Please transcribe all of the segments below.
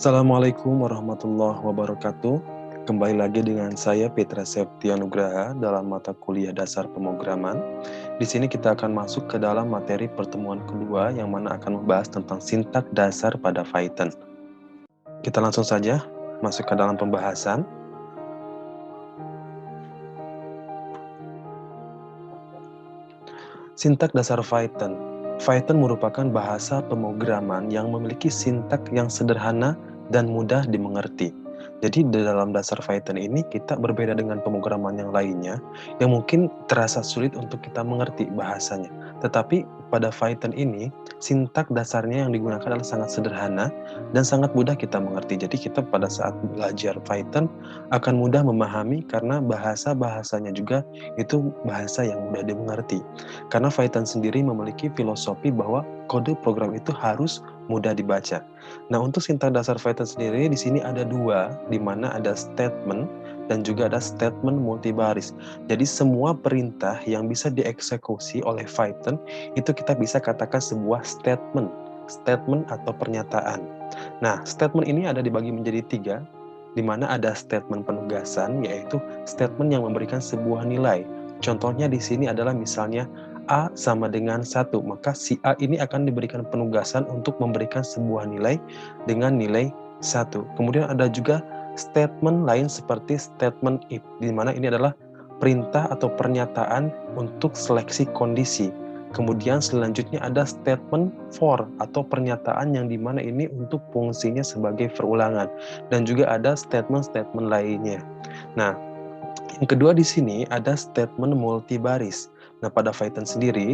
Assalamualaikum warahmatullahi wabarakatuh. Kembali lagi dengan saya Petra Septia Nugraha dalam mata kuliah dasar pemrograman. Di sini kita akan masuk ke dalam materi pertemuan kedua yang mana akan membahas tentang sintak dasar pada Python. Kita langsung saja masuk ke dalam pembahasan. Sintak dasar Python. Python merupakan bahasa pemrograman yang memiliki sintak yang sederhana dan mudah dimengerti. Jadi di dalam dasar Python ini kita berbeda dengan pemrograman yang lainnya yang mungkin terasa sulit untuk kita mengerti bahasanya. Tetapi pada Python ini sintak dasarnya yang digunakan adalah sangat sederhana dan sangat mudah kita mengerti. Jadi kita pada saat belajar Python akan mudah memahami karena bahasa-bahasanya juga itu bahasa yang mudah dimengerti. Karena Python sendiri memiliki filosofi bahwa kode program itu harus mudah dibaca. Nah, untuk sintak dasar Python sendiri di sini ada dua, di mana ada statement dan juga ada statement multibaris. Jadi semua perintah yang bisa dieksekusi oleh Python itu kita bisa katakan sebuah statement atau pernyataan. Nah, statement ini ada dibagi menjadi tiga, di mana ada statement penugasan, yaitu statement yang memberikan sebuah nilai. Contohnya di sini adalah misalnya A sama dengan 1, maka si A ini akan diberikan penugasan untuk memberikan sebuah nilai dengan nilai 1. Kemudian ada juga statement lain seperti statement if, di mana ini adalah perintah atau pernyataan untuk seleksi kondisi. Kemudian selanjutnya ada statement for atau pernyataan yang dimana ini untuk fungsinya sebagai perulangan. Dan juga ada statement-statement lainnya. Nah, yang kedua di sini ada statement multibaris. Nah, pada Python sendiri,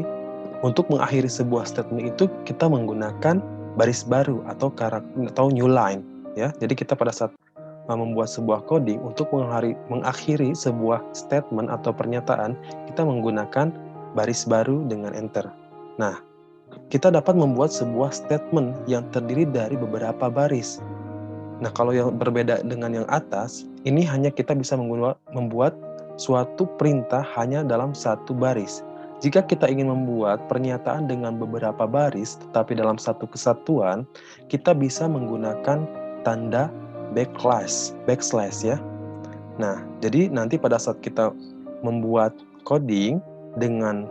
untuk mengakhiri sebuah statement itu kita menggunakan baris baru atau karakter atau new line, ya. Jadi kita pada saat membuat sebuah coding untuk mengakhiri sebuah statement atau pernyataan, kita menggunakan baris baru dengan enter. Nah, kita dapat membuat sebuah statement yang terdiri dari beberapa baris. Nah, kalau yang berbeda dengan yang atas, ini hanya kita bisa membuat suatu perintah hanya dalam satu baris. Jika kita ingin membuat pernyataan dengan beberapa baris, tetapi dalam satu kesatuan, kita bisa menggunakan tanda backslash ya. Nah, jadi nanti pada saat kita membuat coding dengan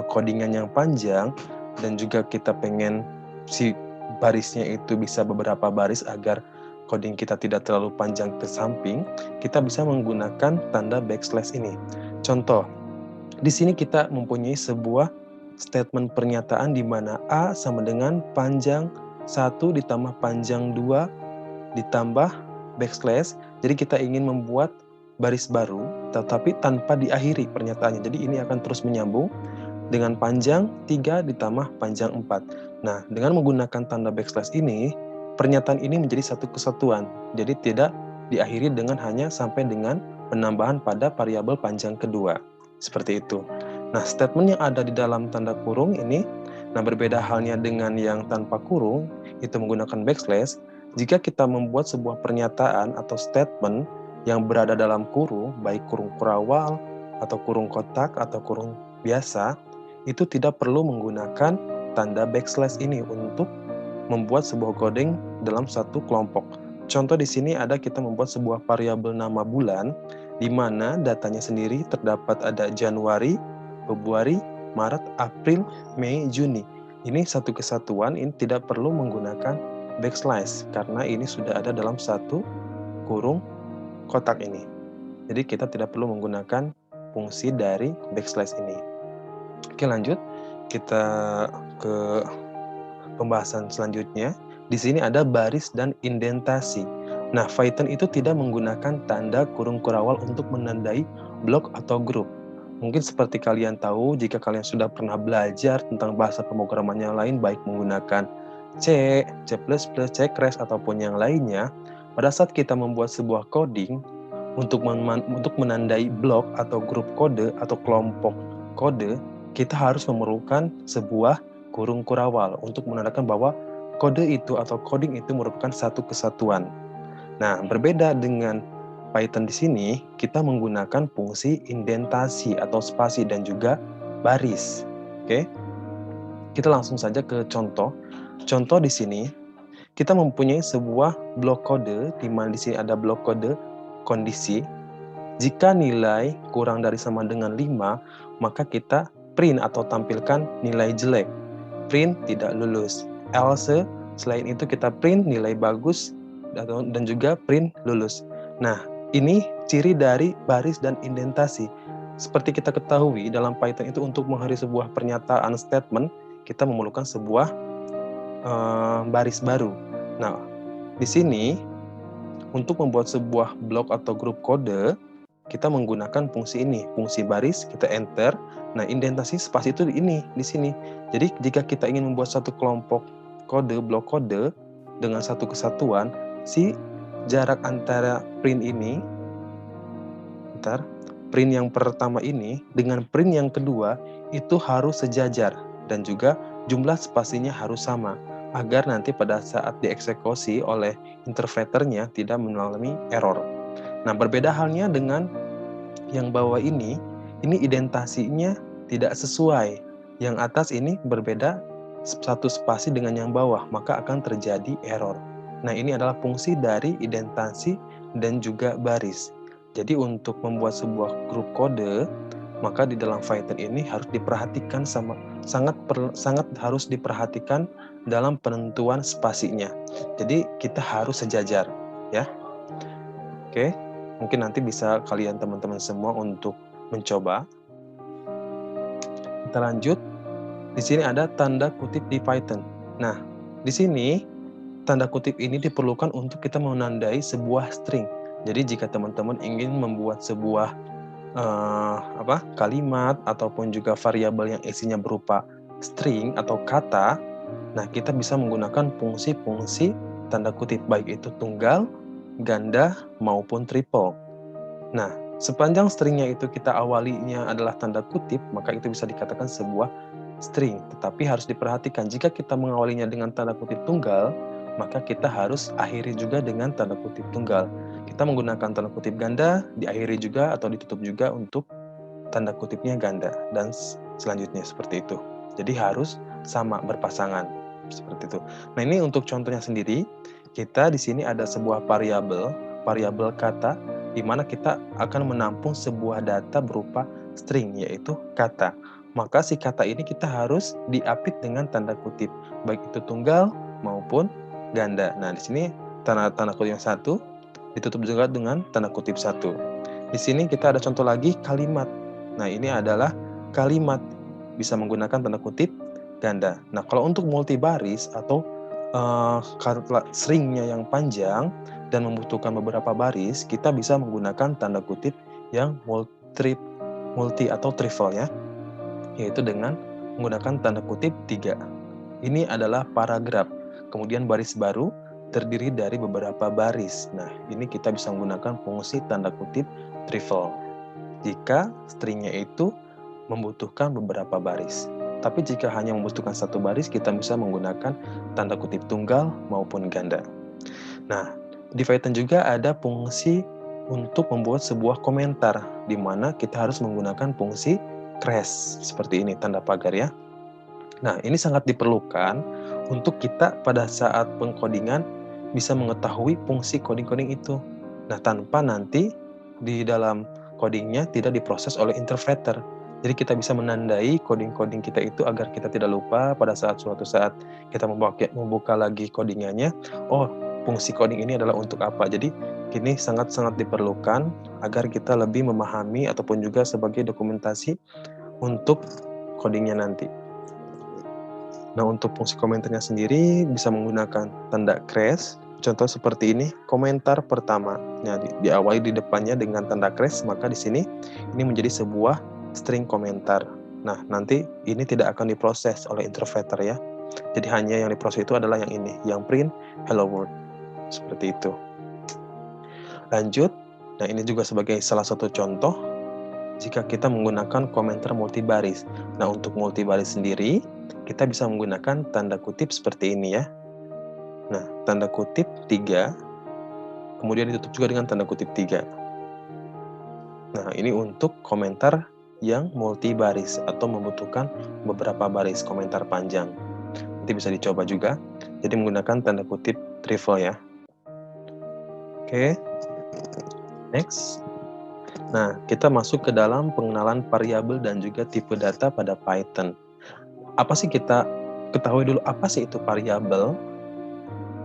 codingan yang panjang, dan juga kita pengen si barisnya itu bisa beberapa baris agar coding kita tidak terlalu panjang ke samping, kita bisa menggunakan tanda backslash ini. Contoh, di sini kita mempunyai sebuah statement pernyataan di mana A sama dengan panjang 1 ditambah panjang 2 ditambah backslash. Jadi kita ingin membuat baris baru, tetapi tanpa diakhiri pernyataannya. Jadi ini akan terus menyambung dengan panjang 3 ditambah panjang 4. Nah, dengan menggunakan tanda backslash ini, pernyataan ini menjadi satu kesatuan. Jadi tidak diakhiri dengan hanya sampai dengan penambahan pada variabel panjang kedua. Seperti itu. Nah, statement yang ada di dalam tanda kurung ini, nah berbeda halnya dengan yang tanpa kurung, itu menggunakan backslash. Jika kita membuat sebuah pernyataan atau statement yang berada dalam kurung, baik kurung kurawal, atau kurung kotak, atau kurung biasa, itu tidak perlu menggunakan tanda backslash ini untuk membuat sebuah coding dalam satu kelompok. Contoh di sini ada kita membuat sebuah variabel nama bulan, di mana datanya sendiri terdapat ada Januari, Februari, Maret, April, Mei, Juni. Ini satu kesatuan, ini tidak perlu menggunakan backslash, karena ini sudah ada dalam satu kurung kotak ini. Jadi kita tidak perlu menggunakan fungsi dari backslash ini. Oke, lanjut. Kita ke pembahasan selanjutnya. Di sini ada baris dan indentasi. Nah, Python itu tidak menggunakan tanda kurung kurawal untuk menandai blok atau grup. Mungkin seperti kalian tahu, jika kalian sudah pernah belajar tentang bahasa pemrograman yang lain, baik menggunakan C, C++, C-Crash, ataupun yang lainnya, pada saat kita membuat sebuah coding untuk menandai blok atau grup kode atau kelompok kode, kita harus memerlukan sebuah kurung kurawal untuk menandakan bahwa kode itu atau coding itu merupakan satu kesatuan. Nah, berbeda dengan Python di sini, kita menggunakan fungsi indentasi atau spasi dan juga baris. Oke, kita langsung saja ke contoh. Contoh di sini, kita mempunyai sebuah blok kode, di mana di sini ada blok kode kondisi. Jika nilai kurang dari sama dengan 5, maka kita print atau tampilkan nilai jelek. Print tidak lulus. Else, selain itu kita print nilai bagus dan juga print lulus. Nah, ini ciri dari baris dan indentasi. Seperti kita ketahui, dalam Python itu untuk mengakhiri sebuah pernyataan statement, kita memerlukan sebuah baris baru. Nah, di sini untuk membuat sebuah blok atau grup kode, kita menggunakan fungsi ini, fungsi baris, kita enter. Nah, indentasi spasi itu di sini. Jadi, jika kita ingin membuat satu kelompok kode, blok kode dengan satu kesatuan, si jarak antara print ini, print yang pertama ini dengan print yang kedua itu harus sejajar dan juga jumlah spasinya harus sama agar nanti pada saat dieksekusi oleh interpreternya tidak mengalami error. Nah, berbeda halnya dengan yang bawah ini identasinya tidak sesuai. Yang atas ini berbeda satu spasi dengan yang bawah, maka akan terjadi error. Nah, ini adalah fungsi dari indentasi dan juga baris. Jadi untuk membuat sebuah grup kode, maka di dalam Python ini harus diperhatikan sangat harus diperhatikan dalam penentuan spasinya. Jadi kita harus sejajar, ya. Oke, mungkin nanti bisa kalian teman-teman semua untuk mencoba. Kita lanjut. Di sini ada tanda kutip di Python. Nah, di sini tanda kutip ini diperlukan untuk kita menandai sebuah string. Jadi jika teman-teman ingin membuat sebuah kalimat ataupun juga variabel yang isinya berupa string atau kata, nah kita bisa menggunakan fungsi-fungsi tanda kutip, baik itu tunggal, ganda, maupun triple. Nah, sepanjang stringnya itu kita awalinya adalah tanda kutip, maka itu bisa dikatakan sebuah string. Tetapi harus diperhatikan, jika kita mengawalinya dengan tanda kutip tunggal, maka kita harus akhiri juga dengan tanda kutip tunggal. Kita menggunakan tanda kutip ganda, diakhiri juga atau ditutup juga untuk tanda kutipnya ganda, dan selanjutnya seperti itu. Jadi harus sama berpasangan, seperti itu. Nah, ini untuk contohnya sendiri, kita di sini ada sebuah variabel kata, di mana kita akan menampung sebuah data berupa string, yaitu kata. Maka si kata ini kita harus diapit dengan tanda kutip, baik itu tunggal maupun ganda. Nah, di sini tanda kutip yang satu ditutup juga dengan tanda kutip satu. Di sini kita ada contoh lagi kalimat. Nah, ini adalah kalimat bisa menggunakan tanda kutip ganda. Nah, kalau untuk multibaris atau stringnya yang panjang dan membutuhkan beberapa baris, kita bisa menggunakan tanda kutip yang multi atau triple, ya, yaitu dengan menggunakan tanda kutip 3. Ini adalah paragraf. Kemudian baris baru terdiri dari beberapa baris. Nah, ini kita bisa menggunakan fungsi tanda kutip triple jika stringnya itu membutuhkan beberapa baris. Tapi jika hanya membutuhkan satu baris, kita bisa menggunakan tanda kutip tunggal maupun ganda. Nah, di Python juga ada fungsi untuk membuat sebuah komentar, di mana kita harus menggunakan fungsi crash, seperti ini, tanda pagar, ya. Nah, ini sangat diperlukan untuk kita pada saat pengkodingan bisa mengetahui fungsi coding-coding itu. Nah, tanpa nanti di dalam codingnya tidak diproses oleh interpreter. Jadi kita bisa menandai coding-coding kita itu agar kita tidak lupa pada saat suatu saat kita membuka lagi codingannya, oh, fungsi coding ini adalah untuk apa. Jadi ini sangat-sangat diperlukan agar kita lebih memahami ataupun juga sebagai dokumentasi untuk codingnya nanti. Nah, untuk fungsi komentarnya sendiri bisa menggunakan tanda crash. Contoh seperti ini, komentar pertama. Nah, diawali di depannya dengan tanda crash, maka di sini ini menjadi sebuah string komentar. Nah, nanti ini tidak akan diproses oleh interpreter, ya. Jadi hanya yang diproses itu adalah yang ini, yang print hello world. Seperti itu. Lanjut. Nah, ini juga sebagai salah satu contoh jika kita menggunakan komentar multibaris. Nah, untuk multibaris sendiri, kita bisa menggunakan tanda kutip seperti ini, ya. Nah, tanda kutip 3, kemudian ditutup juga dengan tanda kutip 3. Nah, ini untuk komentar yang multibaris atau membutuhkan beberapa baris komentar panjang. Nanti bisa dicoba juga. Jadi menggunakan tanda kutip trivial ya. Oke. Next. Nah, kita masuk ke dalam pengenalan variabel dan juga tipe data pada Python. Apa sih kita ketahui dulu apa sih itu variabel?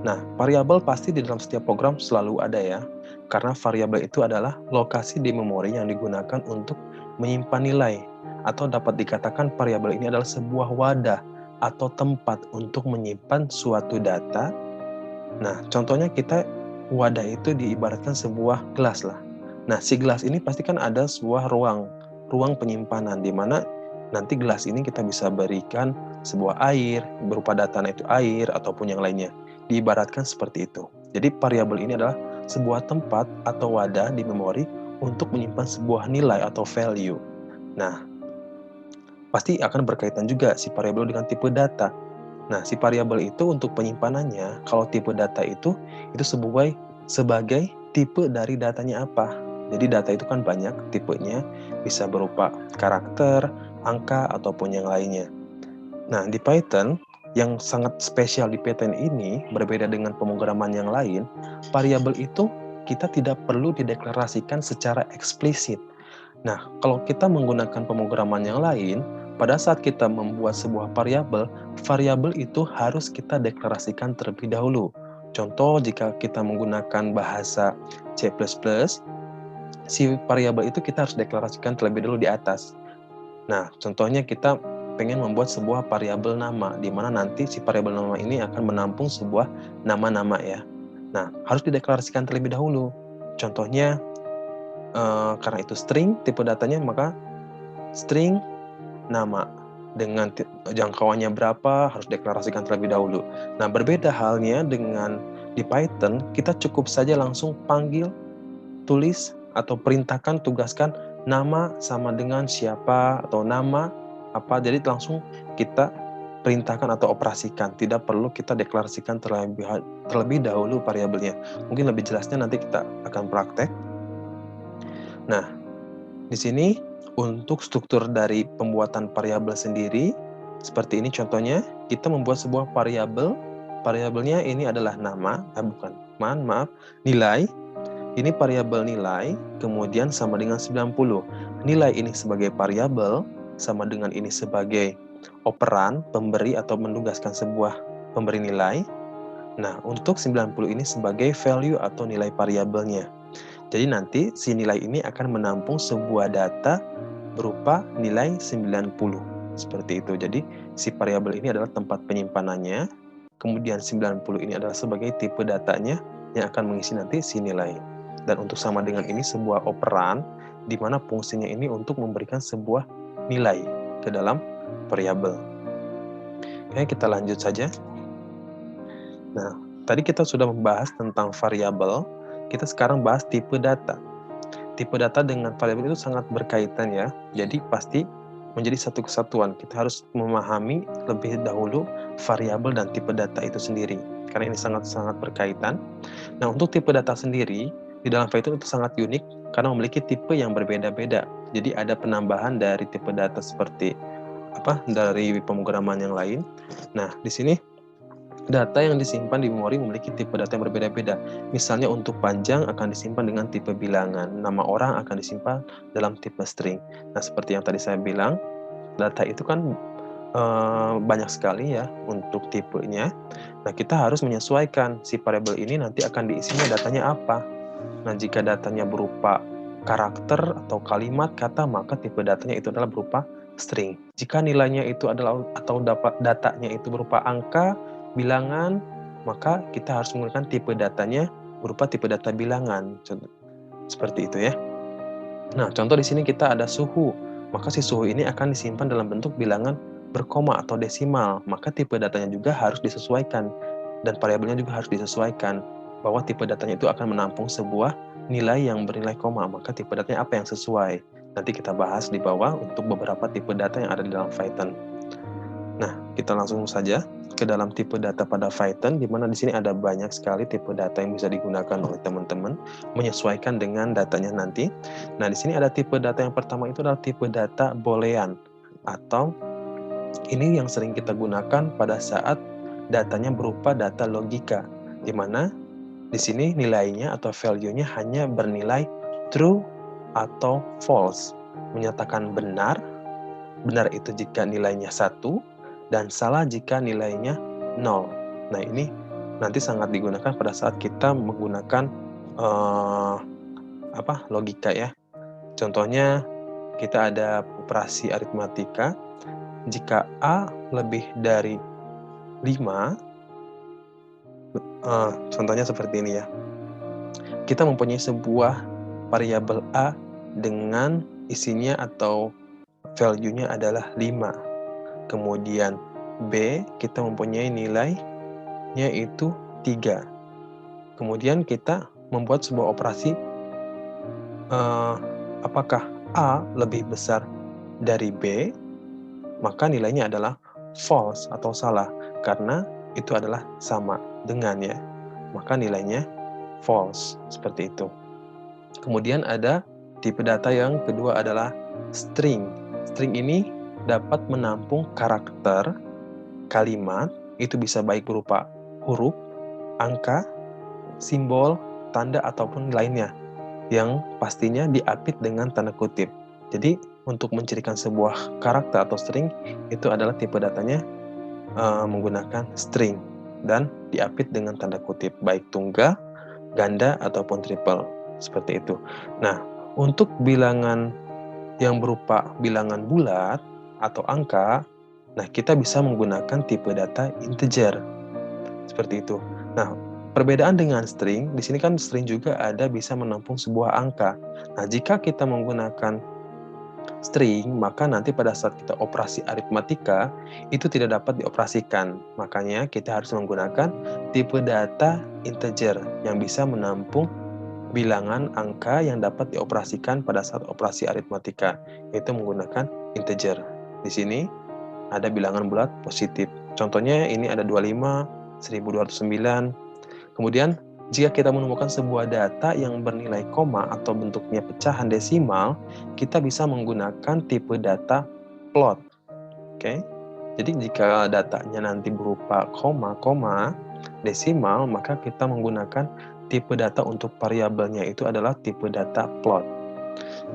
Nah, variabel pasti di dalam setiap program selalu ada ya. Karena variabel itu adalah lokasi di memori yang digunakan untuk menyimpan nilai. Atau dapat dikatakan variabel ini adalah sebuah wadah atau tempat untuk menyimpan suatu data. Nah, contohnya wadah itu diibaratkan sebuah gelas lah. Nah, si gelas ini pasti kan ada sebuah ruang penyimpanan, di mana nanti gelas ini kita bisa berikan sebuah air, berupa datanya itu air, ataupun yang lainnya. Diibaratkan seperti itu. Jadi, variabel ini adalah sebuah tempat atau wadah di memori untuk menyimpan sebuah nilai atau value. Nah, pasti akan berkaitan juga si variabel dengan tipe data. Nah, si variabel itu untuk penyimpanannya, kalau tipe data itu sebagai tipe dari datanya apa. Jadi data itu kan banyak tipenya, bisa berupa karakter, angka, ataupun yang lainnya. Nah, di Python, yang sangat spesial di Python ini, berbeda dengan pemrograman yang lain, variabel itu kita tidak perlu dideklarasikan secara eksplisit. Nah, kalau kita menggunakan pemrograman yang lain, pada saat kita membuat sebuah variabel itu harus kita deklarasikan terlebih dahulu. Contoh, jika kita menggunakan bahasa C++, si variabel itu kita harus deklarasikan terlebih dahulu di atas. Nah, contohnya kita pengen membuat sebuah variabel nama, di mana nanti si variabel nama ini akan menampung sebuah nama-nama ya. Nah, harus dideklarasikan terlebih dahulu. Contohnya, karena itu string, tipe datanya, maka string nama dengan jangkauannya berapa harus deklarasikan terlebih dahulu. Nah, berbeda halnya dengan di Python, kita cukup saja langsung panggil, tulis, atau perintahkan, tugaskan nama sama dengan siapa atau nama apa. Jadi langsung kita perintahkan atau operasikan. Tidak perlu kita deklarasikan terlebih dahulu variabelnya. Mungkin lebih jelasnya nanti kita akan praktek. Nah, di sini untuk struktur dari pembuatan variabel sendiri, seperti ini contohnya, kita membuat sebuah variabel. Variabelnya ini adalah nama, nilai. Ini variabel nilai, kemudian sama dengan 90. Nilai ini sebagai variabel, sama dengan ini sebagai operan, pemberi atau menugaskan sebuah pemberi nilai. Nah, untuk 90 ini sebagai value atau nilai variabelnya. Jadi nanti si nilai ini akan menampung sebuah data berupa nilai 90. Seperti itu. Jadi si variabel ini adalah tempat penyimpanannya. Kemudian 90 ini adalah sebagai tipe datanya yang akan mengisi nanti si nilai. Dan untuk sama dengan ini sebuah operan di mana fungsinya ini untuk memberikan sebuah nilai ke dalam variabel. Oke, kita lanjut saja. Nah, tadi kita sudah membahas tentang variabel. Kita sekarang bahas tipe data. Tipe data dengan variabel itu sangat berkaitan ya. Jadi pasti menjadi satu kesatuan. Kita harus memahami lebih dahulu variabel dan tipe data itu sendiri. Karena ini sangat-sangat berkaitan. Nah, untuk tipe data sendiri, di dalam Python itu sangat unik karena memiliki tipe yang berbeda-beda. Jadi ada penambahan dari tipe data seperti dari pemrograman yang lain. Nah, di sini data yang disimpan di memori memiliki tipe data yang berbeda-beda. Misalnya untuk panjang akan disimpan dengan tipe bilangan, nama orang akan disimpan dalam tipe string. Nah, seperti yang tadi saya bilang, data itu kan banyak sekali ya untuk tipenya. Nah, kita harus menyesuaikan si variabel ini nanti akan diisinya datanya apa. Nah, jika datanya berupa karakter atau kalimat kata, maka tipe datanya itu adalah berupa string. Jika nilainya itu adalah atau datanya itu berupa angka, bilangan, maka kita harus menggunakan tipe datanya berupa tipe data bilangan. Seperti itu ya. Nah, contoh di sini kita ada suhu. Maka si suhu ini akan disimpan dalam bentuk bilangan berkoma atau desimal. Maka tipe datanya juga harus disesuaikan. Dan variabelnya juga harus disesuaikan. Bahwa tipe datanya itu akan menampung sebuah nilai yang bernilai koma. Maka tipe datanya apa yang sesuai. Nanti kita bahas di bawah untuk beberapa tipe data yang ada di dalam Python. Nah, kita langsung saja ke dalam tipe data pada Python, di mana di sini ada banyak sekali tipe data yang bisa digunakan oleh teman-teman, menyesuaikan dengan datanya nanti. Nah, di sini ada tipe data yang pertama itu adalah tipe data boolean, atau ini yang sering kita gunakan pada saat datanya berupa data logika, di mana di sini nilainya atau value-nya hanya bernilai true atau false, menyatakan benar itu jika nilainya 1, dan salah jika nilainya 0. Nah, ini nanti sangat digunakan pada saat kita menggunakan logika ya. Contohnya, kita ada operasi aritmatika. Jika A lebih dari 5, contohnya seperti ini ya. Kita mempunyai sebuah variabel A dengan isinya atau value-nya adalah 5. Kemudian B, kita mempunyai nilainya itu 3. Kemudian kita membuat sebuah operasi, apakah A lebih besar dari B, maka nilainya adalah false atau salah, karena itu adalah sama dengannya, maka nilainya false, seperti itu. Kemudian ada tipe data yang kedua adalah string. String ini dapat menampung karakter, kalimat, itu bisa baik berupa huruf, angka, simbol, tanda, ataupun lainnya, yang pastinya diapit dengan tanda kutip. Jadi, untuk mencirikan sebuah karakter atau string, itu adalah tipe datanya menggunakan string, dan diapit dengan tanda kutip, baik tunggal, ganda, ataupun triple, seperti itu. Nah, untuk bilangan yang berupa bilangan bulat atau angka, nah kita bisa menggunakan tipe data integer, seperti itu. Nah, perbedaan dengan string, di sini kan string juga ada bisa menampung sebuah angka. Nah, jika kita menggunakan string, maka nanti pada saat kita operasi aritmatika, itu tidak dapat dioperasikan. Makanya kita harus menggunakan tipe data integer yang bisa menampung bilangan angka yang dapat dioperasikan pada saat operasi aritmatika, yaitu menggunakan integer. Di sini ada bilangan bulat positif. Contohnya ini ada 25, 1209. Kemudian jika kita menemukan sebuah data yang bernilai koma atau bentuknya pecahan desimal, kita bisa menggunakan tipe data plot. Oke. Jadi jika datanya nanti berupa koma, desimal, maka kita menggunakan tipe data untuk variabelnya itu adalah tipe data plot.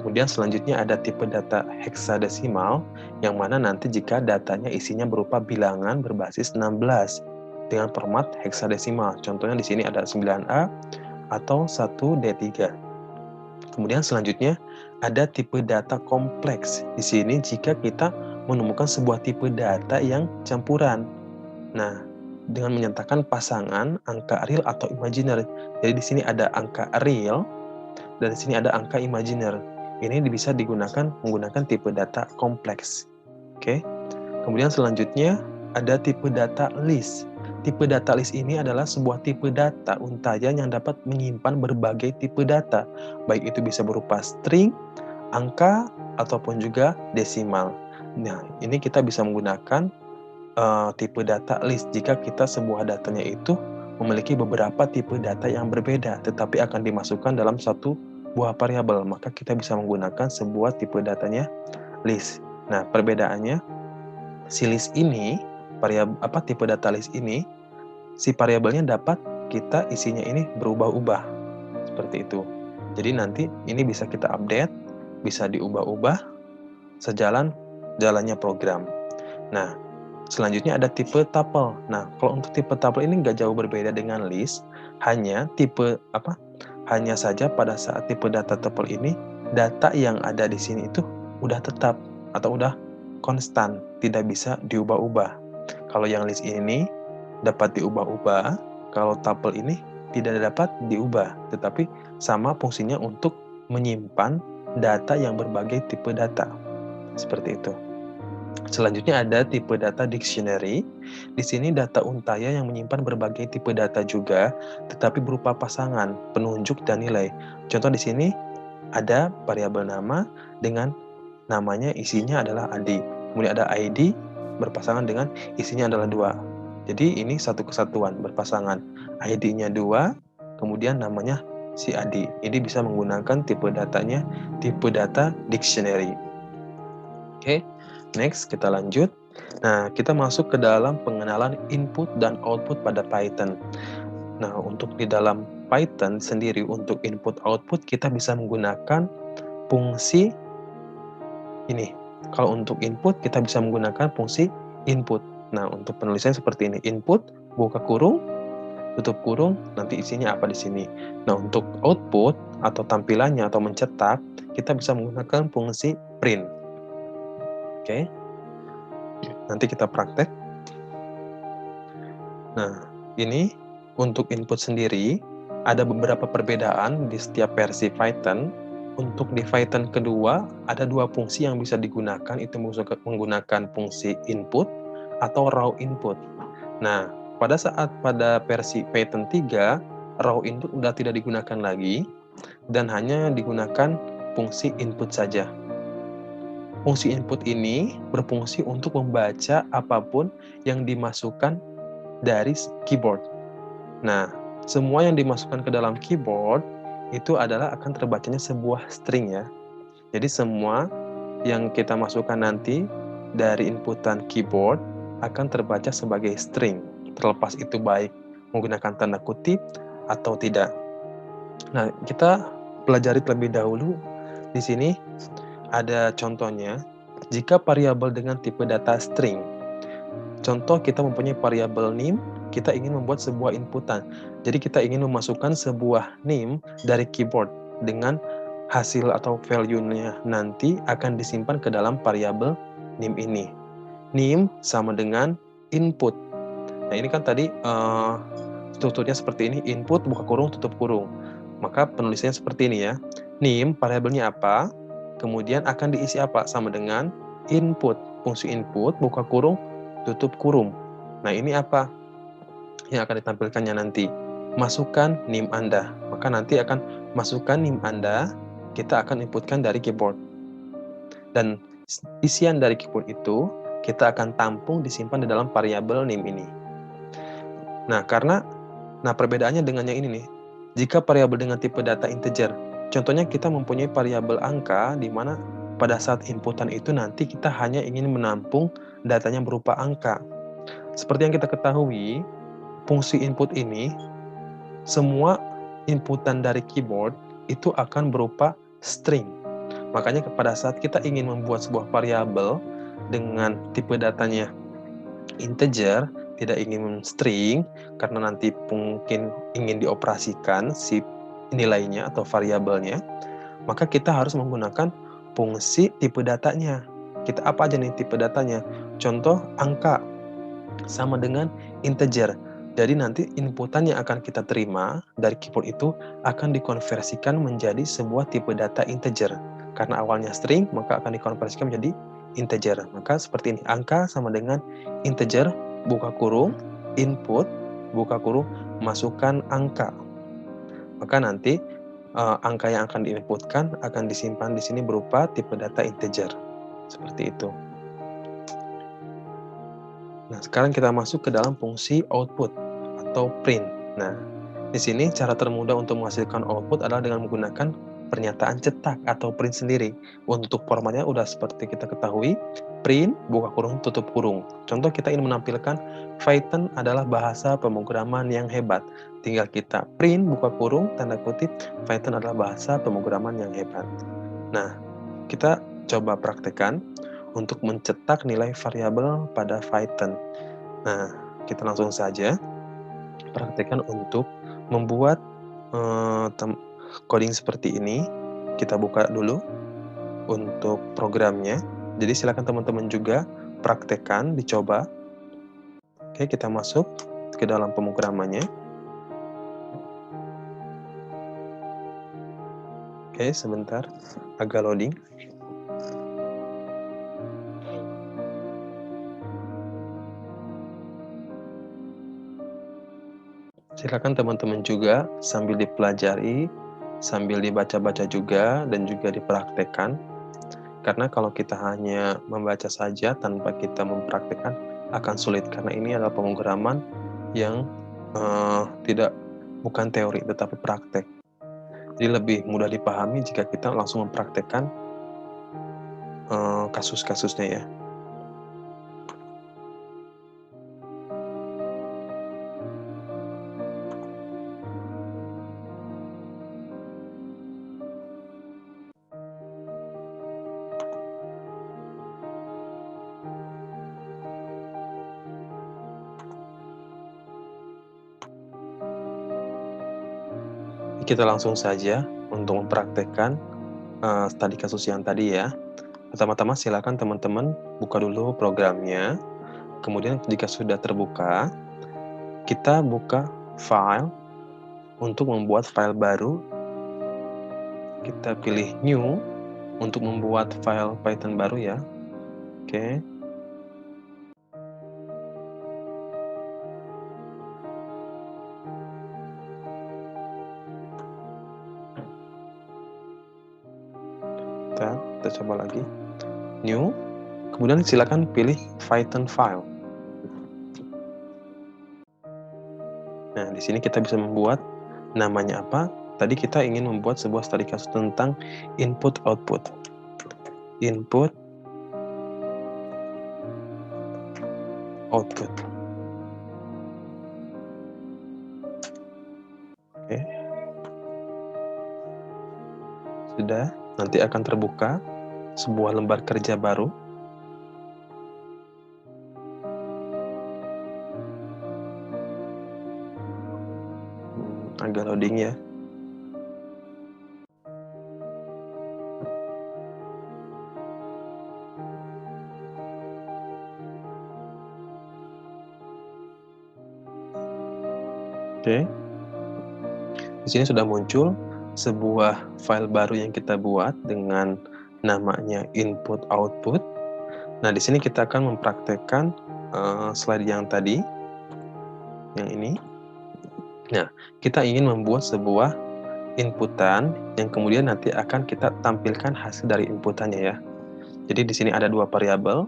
Kemudian selanjutnya ada tipe data heksadesimal, yang mana nanti jika datanya isinya berupa bilangan berbasis 16 dengan format heksadesimal. Contohnya di sini ada 9A atau 1D3. Kemudian selanjutnya ada tipe data kompleks. Di sini jika kita menemukan sebuah tipe data yang campuran. Nah, dengan menyatakan pasangan angka real atau imajiner. Jadi di sini ada angka real dan di sini ada angka imajiner. Ini bisa digunakan menggunakan tipe data kompleks. Oke. Kemudian selanjutnya ada tipe data list. Tipe data list ini adalah sebuah tipe data untayan yang dapat menyimpan berbagai tipe data, baik itu bisa berupa string, angka, ataupun juga desimal. Nah, ini kita bisa menggunakan tipe data list jika kita sebuah datanya itu memiliki beberapa tipe data yang berbeda, tetapi akan dimasukkan dalam satu buah variabel, maka kita bisa menggunakan sebuah tipe datanya list. Nah, perbedaannya, si list ini, tipe data list ini, si variabelnya dapat kita isinya ini berubah-ubah, seperti itu. Jadi nanti ini bisa kita update, bisa diubah-ubah jalannya program. Nah, selanjutnya ada tipe tuple. Nah, kalau untuk tipe tuple ini nggak jauh berbeda dengan list, hanya saja pada saat tipe data tuple ini, data yang ada di sini itu udah tetap atau udah konstan, tidak bisa diubah-ubah. Kalau yang list ini dapat diubah-ubah, kalau tuple ini tidak dapat diubah, tetapi sama fungsinya untuk menyimpan data yang berbagai tipe data. Seperti itu. Selanjutnya ada tipe data dictionary. Di sini data untayan yang menyimpan berbagai tipe data juga, tetapi berupa pasangan, penunjuk, dan nilai. Contoh di sini ada variabel nama dengan namanya isinya adalah ID. Kemudian ada ID berpasangan dengan isinya adalah 2. Jadi ini satu kesatuan berpasangan. ID-nya 2, kemudian namanya si ID. Ini bisa menggunakan tipe datanya, tipe data dictionary. Oke. Next, kita lanjut. Nah, kita masuk ke dalam pengenalan input dan output pada Python. Nah, untuk di dalam Python sendiri untuk input output kita bisa menggunakan fungsi ini. Kalau untuk input kita bisa menggunakan fungsi input. Nah, untuk penulisan seperti ini, input buka kurung, tutup kurung, nanti isinya apa di sini. Nah, untuk output atau tampilannya atau mencetak, kita bisa menggunakan fungsi print. Oke. Nanti kita praktek. Nah, ini untuk input sendiri ada beberapa perbedaan di setiap versi Python. Untuk di Python kedua, ada dua fungsi yang bisa digunakan, itu menggunakan fungsi input atau raw input. Nah, pada versi Python 3, raw input udah tidak digunakan lagi, dan hanya digunakan fungsi input saja. Fungsi input ini berfungsi untuk membaca apapun yang dimasukkan dari keyboard. Nah, semua yang dimasukkan ke dalam keyboard itu adalah akan terbacanya sebuah string ya. Jadi semua yang kita masukkan nanti dari inputan keyboard akan terbaca sebagai string, terlepas itu baik menggunakan tanda kutip atau tidak. Nah, kita pelajari terlebih dahulu. Di sini ada contohnya. Jika variabel dengan tipe data string, contoh kita mempunyai variabel name, kita ingin membuat sebuah inputan. Jadi kita ingin memasukkan sebuah name dari keyboard dengan hasil atau value-nya nanti akan disimpan ke dalam variabel name ini. Name sama dengan input. Nah, ini kan tadi strukturnya seperti ini, input buka kurung tutup kurung. Maka penulisannya seperti ini ya. Name variabelnya apa? Kemudian akan diisi apa? Sama dengan input. Fungsi input buka kurung tutup kurung. Nah, ini apa yang akan ditampilkannya nanti? Masukkan NIM Anda. Maka nanti akan masukkan NIM Anda, kita akan inputkan dari keyboard. Dan isian dari keyboard itu, kita akan tampung disimpan di dalam variabel NIM ini. Nah, perbedaannya dengan yang ini nih. Jika variabel dengan tipe data integer, contohnya kita mempunyai variabel angka, di mana pada saat inputan itu nanti kita hanya ingin menampung datanya berupa angka. Seperti yang kita ketahui, fungsi input ini, semua inputan dari keyboard itu akan berupa string. Makanya pada saat kita ingin membuat sebuah variabel dengan tipe datanya integer, tidak ingin string, karena nanti mungkin ingin dioperasikan si nilainya atau variabelnya, maka kita harus menggunakan fungsi tipe datanya. Kita apa aja nih tipe datanya? Contoh angka sama dengan integer. Jadi nanti inputan yang akan kita terima dari keyboard itu akan dikonversikan menjadi sebuah tipe data integer. Karena awalnya string, maka akan dikonversikan menjadi integer. Maka seperti ini, angka sama dengan integer, buka kurung, input, buka kurung, masukkan angka. Maka nanti angka yang akan diinputkan akan disimpan di sini berupa tipe data integer. Seperti itu. Nah, sekarang kita masuk ke dalam fungsi output atau print. Nah, di sini cara termudah untuk menghasilkan output adalah dengan menggunakan pernyataan cetak atau print sendiri. Untuk formatnya udah seperti kita ketahui, print, buka kurung, tutup kurung. Contoh kita ingin menampilkan Python adalah bahasa pemrograman yang hebat. Tinggal kita print, buka kurung, tanda kutip, Python adalah bahasa pemrograman yang hebat. Nah, kita coba praktekkan untuk mencetak nilai variabel pada Python. Nah, kita langsung saja praktekkan untuk membuat coding seperti ini. Kita buka dulu untuk programnya. Jadi silakan teman-teman juga praktekkan, dicoba. Oke, kita masuk ke dalam pemrogramannya. Oke, sebentar, agak loading. Silakan teman-teman juga sambil dipelajari, sambil dibaca-baca juga, dan juga dipraktekkan. Karena kalau kita hanya membaca saja tanpa kita mempraktekkan, akan sulit. Karena ini adalah pemrograman yang bukan teori, tetapi praktek. Jadi lebih mudah dipahami jika kita langsung mempraktekkan kasus-kasusnya ya. Kita langsung saja untuk mempraktekkan studi kasus yang tadi ya. Pertama-tama silakan teman-teman buka dulu programnya. Kemudian jika sudah terbuka, kita buka file. Untuk membuat file baru, kita pilih new untuk membuat file Python baru ya. Oke. Kita coba lagi. New. Kemudian silakan pilih Python file. Nah, di sini kita bisa membuat namanya apa? Tadi kita ingin membuat sebuah studi kasus tentang input output. Input output. Oke. Sudah, nanti akan terbuka sebuah lembar kerja baru. Agak loading ya. Oke. Di sini sudah muncul sebuah file baru yang kita buat dengan namanya input output. Nah, di sini kita akan mempraktekkan slide yang tadi, yang ini. Nah, kita ingin membuat sebuah inputan yang kemudian nanti akan kita tampilkan hasil dari inputannya ya. Jadi di sini ada dua variabel,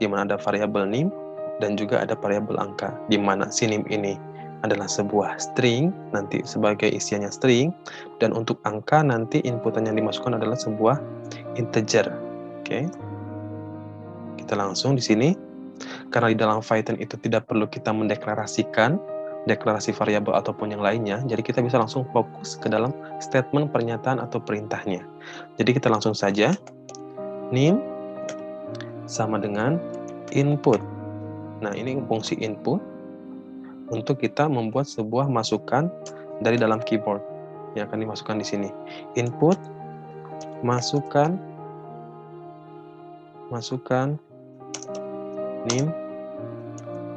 di mana ada variabel nim dan juga ada variabel angka, di mana si nim ini adalah sebuah string, nanti sebagai isiannya string, dan untuk angka nanti inputan yang dimasukkan adalah sebuah integer. Oke. Kita langsung di sini, karena di dalam Python itu tidak perlu kita mendeklarasikan deklarasi variabel ataupun yang lainnya, jadi kita bisa langsung fokus ke dalam statement pernyataan atau perintahnya. Jadi kita langsung saja, nim sama dengan input. Nah, ini fungsi input untuk kita membuat sebuah masukan dari dalam keyboard yang akan dimasukkan di sini. Input, masukkan nim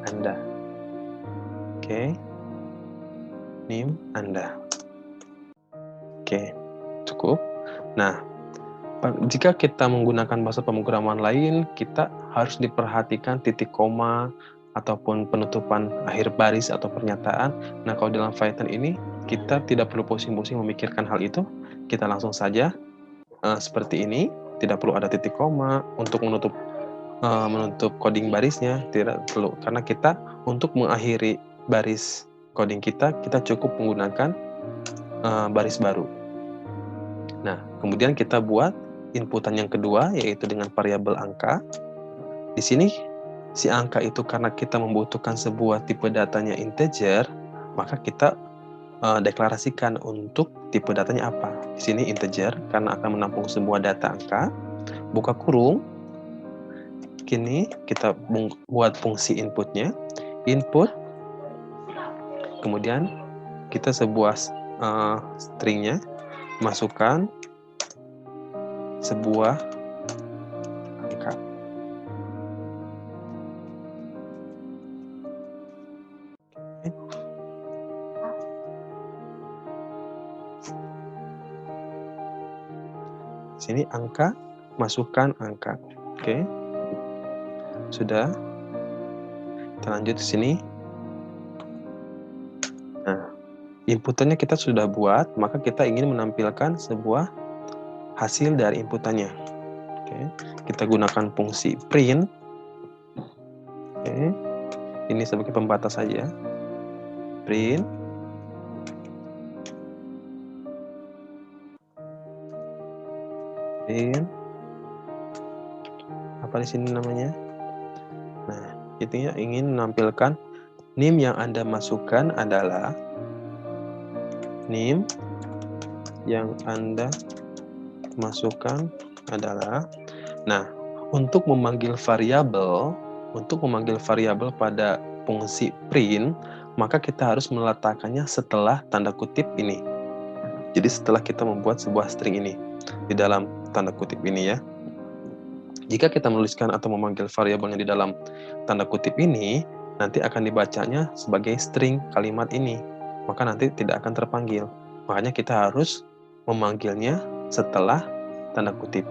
Anda. Oke. Nim Anda. Oke, cukup. Nah, jika kita menggunakan bahasa pemrograman lain, kita harus diperhatikan titik koma ataupun penutupan akhir baris atau pernyataan. Nah, kalau dalam Python ini, kita tidak perlu pusing-pusing memikirkan hal itu. Kita langsung saja seperti ini. Tidak perlu ada titik koma untuk menutup coding barisnya. Tidak perlu, karena kita untuk mengakhiri baris coding kita cukup menggunakan baris baru. Nah, kemudian kita buat inputan yang kedua, yaitu dengan variabel angka. Di sini, si angka itu karena kita membutuhkan sebuah tipe datanya integer, maka kita deklarasikan untuk tipe datanya apa. Di sini integer, karena akan menampung sebuah data angka. Buka kurung. Kini kita buat fungsi inputnya. Input. Kemudian kita sebuah stringnya. Masukkan sebuah angka. Sini angka, masukkan angka. Oke. Sudah. Kita lanjut ke sini. Nah, inputannya kita sudah buat, maka kita ingin menampilkan sebuah hasil dari inputannya. Oke. Kita gunakan fungsi print. Oke. Ini sebagai pembatas saja. Print. Print. Apa di sini namanya? Nah, itu ya, ingin menampilkan nim yang Anda masukkan adalah nim yang Anda masukkan adalah. Nah, untuk memanggil variabel pada fungsi print, maka kita harus meletakkannya setelah tanda kutip ini. Jadi setelah kita membuat sebuah string ini di dalam tanda kutip ini ya, jika kita menuliskan atau memanggil variabelnya di dalam tanda kutip ini, nanti akan dibacanya sebagai string kalimat ini, maka nanti tidak akan terpanggil. Makanya kita harus memanggilnya setelah tanda kutip.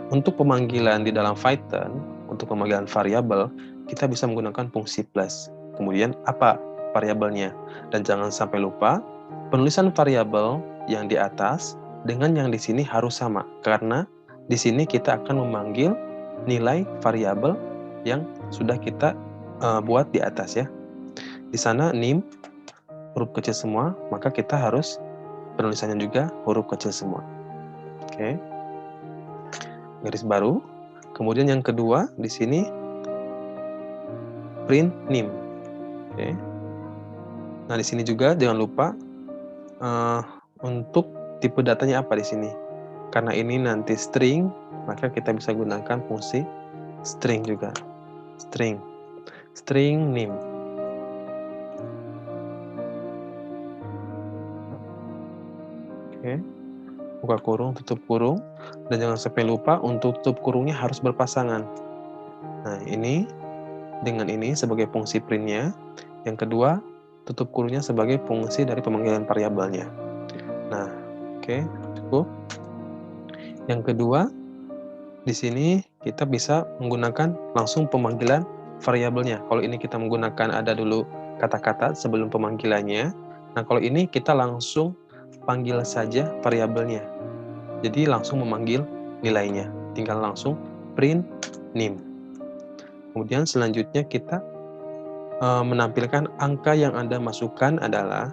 Untuk pemanggilan di dalam Python, untuk pemanggilan variabel, kita bisa menggunakan fungsi plus. Kemudian apa variabelnya? Dan jangan sampai lupa, penulisan variabel yang di atas dengan yang di sini harus sama, karena di sini kita akan memanggil nilai variabel yang sudah kita buat di atas ya. Di sana nim huruf kecil semua, maka kita harus penulisannya juga huruf kecil semua. Oke. Garis baru. Kemudian yang kedua di sini print nim. Oke. Nah, di sini juga jangan lupa untuk tipe datanya apa di sini. Karena ini nanti string, maka kita bisa gunakan fungsi string juga. String nim. Oke. Buka kurung, tutup kurung. Dan jangan sampai lupa untuk tutup kurungnya harus berpasangan. Nah, ini dengan ini sebagai fungsi printnya. Yang kedua, tutup kurungnya sebagai fungsi dari pemanggilan variabelnya. Nah, oke, cukup. Yang kedua, di sini kita bisa menggunakan langsung pemanggilan variabelnya. Kalau ini kita menggunakan ada dulu kata-kata sebelum pemanggilannya. Nah, kalau ini kita langsung panggil saja variabelnya. Jadi langsung memanggil nilainya. Tinggal langsung print nim. Kemudian selanjutnya kita menampilkan angka yang Anda masukkan adalah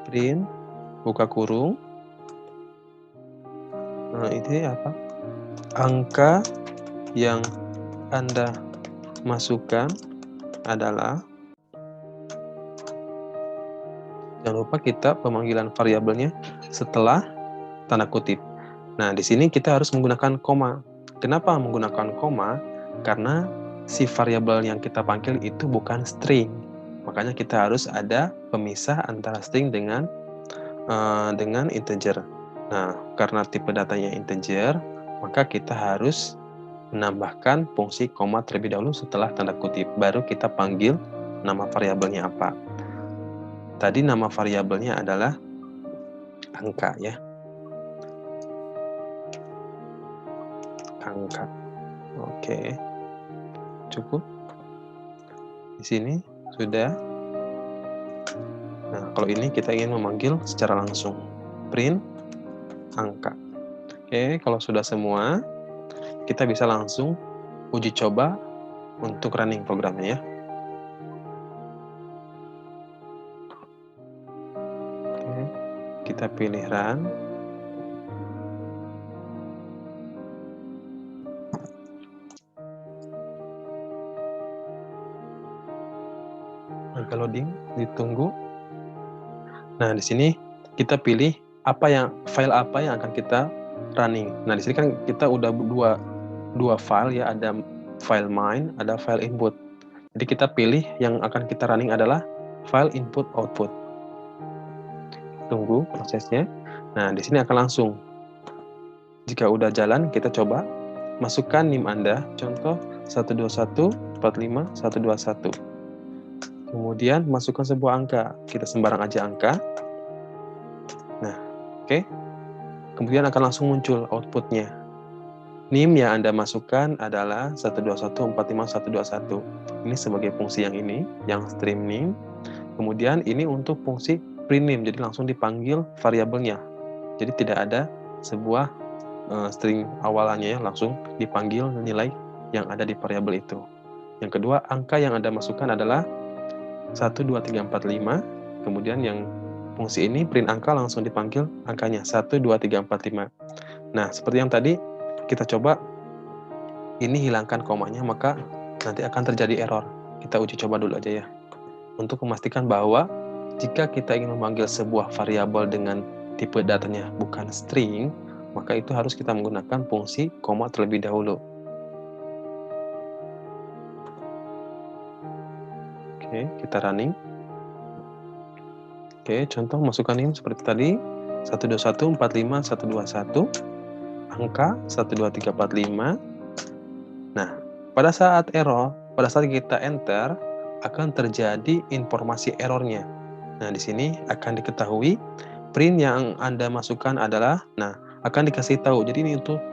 print, buka kurung, ini apa? Angka yang Anda masukkan adalah, jangan lupa kita pemanggilan variabelnya setelah tanda kutip. Nah, di sini kita harus menggunakan koma. Kenapa menggunakan koma? Karena si variabel yang kita panggil itu bukan string. Makanya kita harus ada pemisah antara string dengan integer. Nah, karena tipe datanya integer, maka kita harus menambahkan fungsi koma terlebih dahulu setelah tanda kutip. Baru kita panggil nama variabelnya apa. Tadi nama variabelnya adalah angka ya. Angka. Oke. Cukup. Di sini sudah. Nah, kalau ini kita ingin memanggil secara langsung. Print angka. Oke, kalau sudah semua, kita bisa langsung uji coba untuk running programnya ya. Oke, kita pilih run. Angka loading, ditunggu. Nah, di sini kita pilih file apa yang akan kita running. Nah, di sini kan kita udah dua file ya, ada file main, ada file input. Jadi kita pilih yang akan kita running adalah file input output. Tunggu prosesnya. Nah, di sini akan langsung. Jika udah jalan, kita coba masukkan NIM Anda, contoh 12145.121. Kemudian masukkan sebuah angka, kita sembarang aja angka. Nah, oke. Kemudian akan langsung muncul outputnya. NIM yang Anda masukkan adalah 12145.121. Ini sebagai fungsi yang ini, yang stream NIM. Kemudian ini untuk fungsi print NIM, jadi langsung dipanggil variabelnya. Jadi tidak ada sebuah string awalannya ya, langsung dipanggil nilai yang ada di variabel itu. Yang kedua, angka yang Anda masukkan adalah 12345, kemudian yang fungsi ini print angka langsung dipanggil angkanya 12345. Nah, seperti yang tadi kita coba ini hilangkan komanya, maka nanti akan terjadi error. Kita uji coba dulu aja ya. Untuk memastikan bahwa jika kita ingin memanggil sebuah variabel dengan tipe datanya bukan string, maka itu harus kita menggunakan fungsi koma terlebih dahulu. Oke, kita running. Oke, contoh masukkan NIM seperti tadi, 12145 121, angka 12345. Nah, pada saat kita enter, akan terjadi informasi errornya. Nah, di sini akan diketahui print yang Anda masukkan adalah, akan dikasih tahu. Jadi ini untuk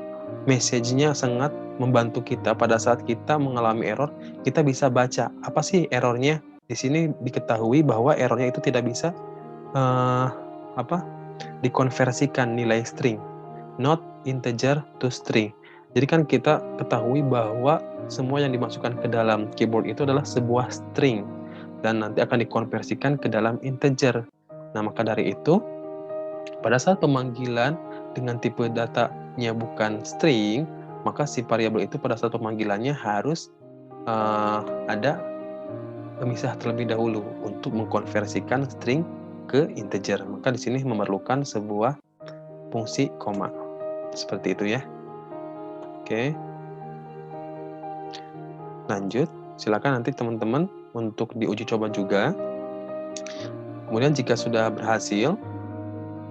message-nya sangat membantu kita pada saat kita mengalami error, kita bisa baca apa sih errornya. Di sini diketahui bahwa errornya itu tidak bisa dikonversikan nilai string, not integer to string. Jadi kan kita ketahui bahwa semua yang dimasukkan ke dalam keyboard itu adalah sebuah string dan nanti akan dikonversikan ke dalam integer. Nah, maka dari itu pada saat pemanggilan dengan tipe datanya bukan string, maka si variabel itu pada saat pemanggilannya harus ada pemisah terlebih dahulu untuk mengkonversikan string ke integer. Maka di sini memerlukan sebuah fungsi koma. Seperti itu ya. Oke. Lanjut, silakan nanti teman-teman untuk diuji coba juga. Kemudian jika sudah berhasil,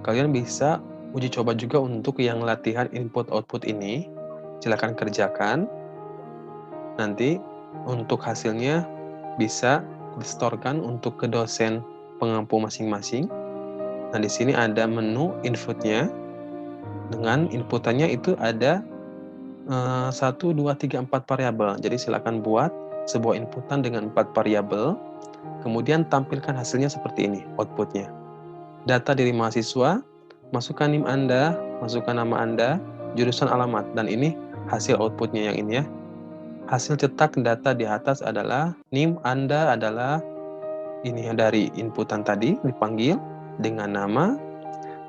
kalian bisa uji coba juga untuk yang latihan input-output ini. Silakan kerjakan. Nanti untuk hasilnya bisa distorkan untuk ke dosen pengampu masing-masing. Nah, di sini ada menu inputnya. Dengan inputannya itu ada 1, 2, 3, 4 variabel. Jadi silakan buat sebuah inputan dengan 4 variabel. Kemudian tampilkan hasilnya seperti ini, outputnya. Data diri mahasiswa, masukkan NIM Anda, masukkan nama Anda, jurusan, alamat. Dan ini hasil outputnya yang ini ya. Hasil cetak data di atas adalah NIM Anda adalah ini dari inputan tadi dipanggil dengan nama.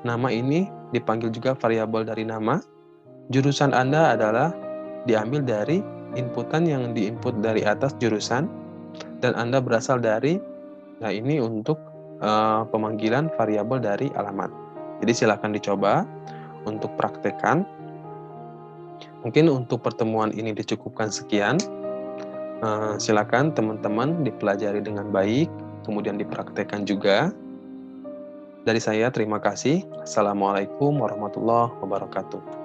Nama ini dipanggil juga variabel dari nama. Jurusan Anda adalah diambil dari inputan yang diinput dari atas jurusan, dan Anda berasal dari, ini untuk pemanggilan variabel dari alamat. Jadi silakan dicoba untuk praktekkan. Mungkin untuk pertemuan ini dicukupkan sekian. Silakan teman-teman dipelajari dengan baik, kemudian dipraktekkan juga. Dari saya terima kasih. Assalamualaikum warahmatullahi wabarakatuh.